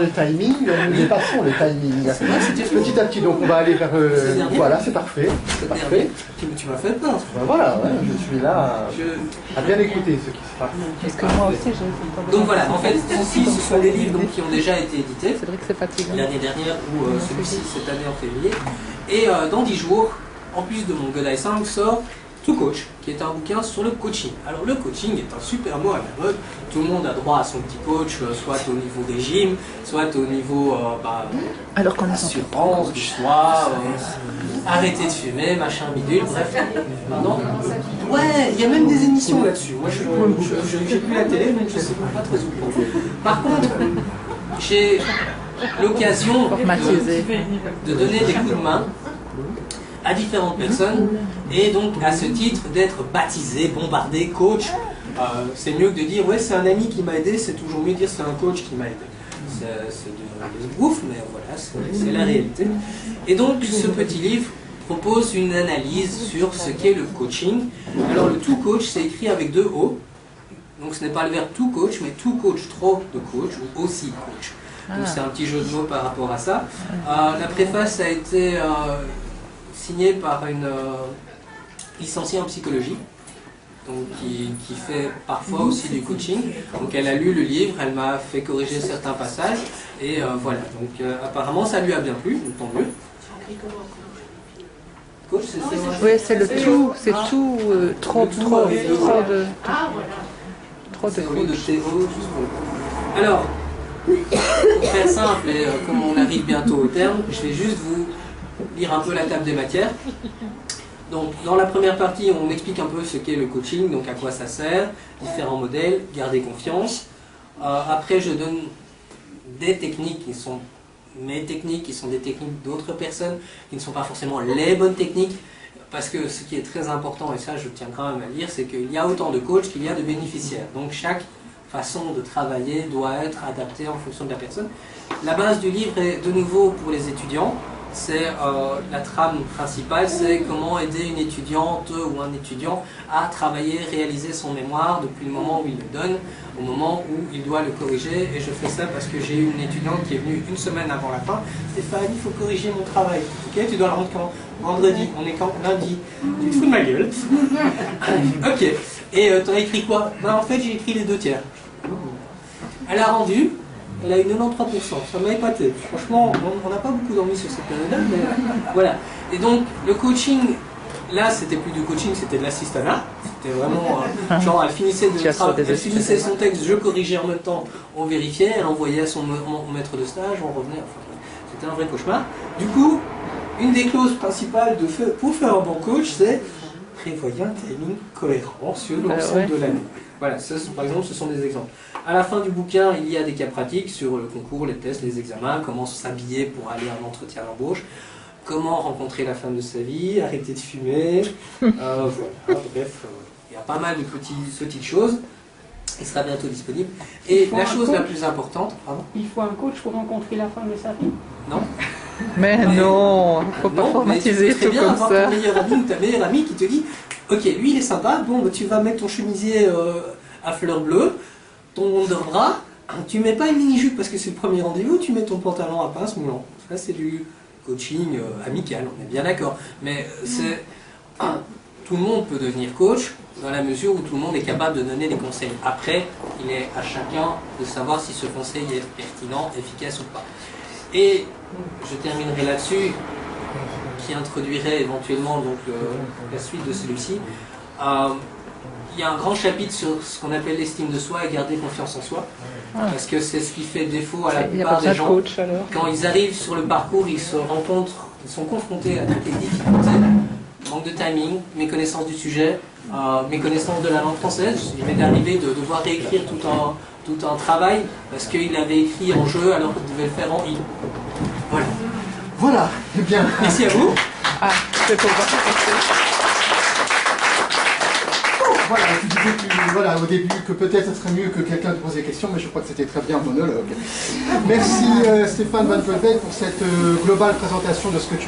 Le timing, nous dépassons le timing. Petit à petit, donc on va aller vers... voilà, c'est parfait. C'est parfait. Tu m'as fait peur. Ben voilà, ouais, je suis là à bien écouter ce qui se passe. Parce que moi aussi, j'ai... Donc voilà, en fait, ceci, ce sont des livres donc, qui ont déjà été édités. C'est vrai que c'est fatigant. L'année dernière ou celui-ci cette année en février. Et dans 10 jours, en plus de mon Godai 5, sort To Coach, qui est un bouquin sur le coaching. Alors le coaching est un super mot à la mode. Tout le monde a droit à son petit coach, soit au niveau des gyms, soit au niveau alors qu'on a assurance, du choix, arrêter de fumer, machin bidule, bref. Pardon. Ouais, il y a même des émissions là-dessus. Moi, je n'ai plus la télé, donc je ne sais pas très où pour. Par contre, j'ai l'occasion de donner des coups de main à différentes personnes et donc à ce titre d'être baptisé, bombardé, coach. C'est mieux que de dire ouais c'est un ami qui m'a aidé, c'est toujours mieux de dire c'est un coach qui m'a aidé. C'est de ouf, mais voilà, c'est la réalité. Et donc ce petit livre propose une analyse sur ce qu'est le coaching. Alors le To Coach c'est écrit avec 2 O, donc ce n'est pas le verbe to coach, mais to coach, trop de coach ou aussi coach. Donc c'est un petit jeu de mots par rapport à ça. La préface a été signée par une licenciée en psychologie, donc qui fait parfois aussi du coaching. Donc elle a lu le livre, elle m'a fait corriger certains passages, et voilà. Donc apparemment ça lui a bien plu, donc tant mieux. Coach, oui, c'est le tout, c'est tout, trop de coach. Alors, pour faire simple, et comme on arrive bientôt au terme, je vais juste vous lire un peu la table des matières. Donc, dans la première partie, on explique un peu ce qu'est le coaching, donc à quoi ça sert, différents modèles, garder confiance. Après, je donne des techniques qui sont mes techniques, qui sont des techniques d'autres personnes, qui ne sont pas forcément les bonnes techniques, parce que ce qui est très important, et ça je tiens quand même à le dire, c'est qu'il y a autant de coachs qu'il y a de bénéficiaires. Donc chaque façon de travailler doit être adaptée en fonction de la personne. La base du livre est de nouveau pour les étudiants. C'est la trame principale, c'est comment aider une étudiante ou un étudiant à travailler, réaliser son mémoire depuis le moment où il le donne au moment où il doit le corriger. Et je fais ça parce que j'ai eu une étudiante qui est venue une semaine avant la fin. Stéphane, il faut corriger mon travail. Ok, tu dois le rendre quand? Vendredi. On est quand? Lundi. Tu te fous de ma gueule. Ok. Et t'as écrit quoi? Ben, en fait, j'ai écrit les 2 tiers. Elle a rendu. Elle a eu 93%, ça m'a épaté. Franchement, on n'a pas beaucoup dormi sur cette période-là, mais voilà. Et donc, le coaching, là, c'était plus du coaching, c'était de l'assistanat. C'était vraiment, genre, elle finissait son texte, je corrigeais en même temps, on vérifiait, elle envoyait à son maître de stage, on revenait, enfin, c'était un vrai cauchemar. Du coup, une des clauses principales pour faire un bon coach, c'est prévoyez un timing cohérent sur l'ensemble de l'année. Voilà, ça, par exemple, ce sont des exemples. À la fin du bouquin, il y a des cas pratiques sur le concours, les tests, les examens, comment s'habiller pour aller à un entretien d'embauche, comment rencontrer la femme de sa vie, arrêter de fumer, voilà, bref, il y a pas mal de petites choses. Il sera bientôt disponible. Et la chose la plus importante... Pardon ? Il faut un coach pour rencontrer la femme de sa vie? Non. Mais non, il ne faut pas formatiser tout comme ça. Ta meilleure amie ou ta meilleure amie qui te dit ok, lui il est sympa, bon bah, tu vas mettre ton chemisier à fleurs bleues, ton underbras, tu mets pas une mini-jupe parce que c'est le premier rendez-vous, tu mets ton pantalon à pince moulant. Ça c'est du coaching amical, on est bien d'accord. Mais c'est tout le monde peut devenir coach dans la mesure où tout le monde est capable de donner des conseils. Après, il est à chacun de savoir si ce conseil est pertinent, efficace ou pas. Et je terminerai là-dessus, qui introduirait éventuellement donc, la suite de celui-ci. Il y a un grand chapitre sur ce qu'on appelle l'estime de soi et garder confiance en soi, parce que c'est ce qui fait défaut à la plupart des gens. Coach, alors. Quand ils arrivent sur le parcours, ils sont confrontés à toutes les difficultés, manque de timing, méconnaissance du sujet, méconnaissance de la langue française. Il m'est arrivé de devoir réécrire tout un travail parce qu'il avait écrit en jeu alors qu'il devait le faire en i. Voilà. Voilà, eh bien. Merci à vous. C'est pour voir. Voilà, tu disais voilà, au début que peut-être ce serait mieux que quelqu'un te pose des questions, mais je crois que c'était très bien en monologue. Merci Stéphane Van Volbeek pour cette globale présentation de ce que tu as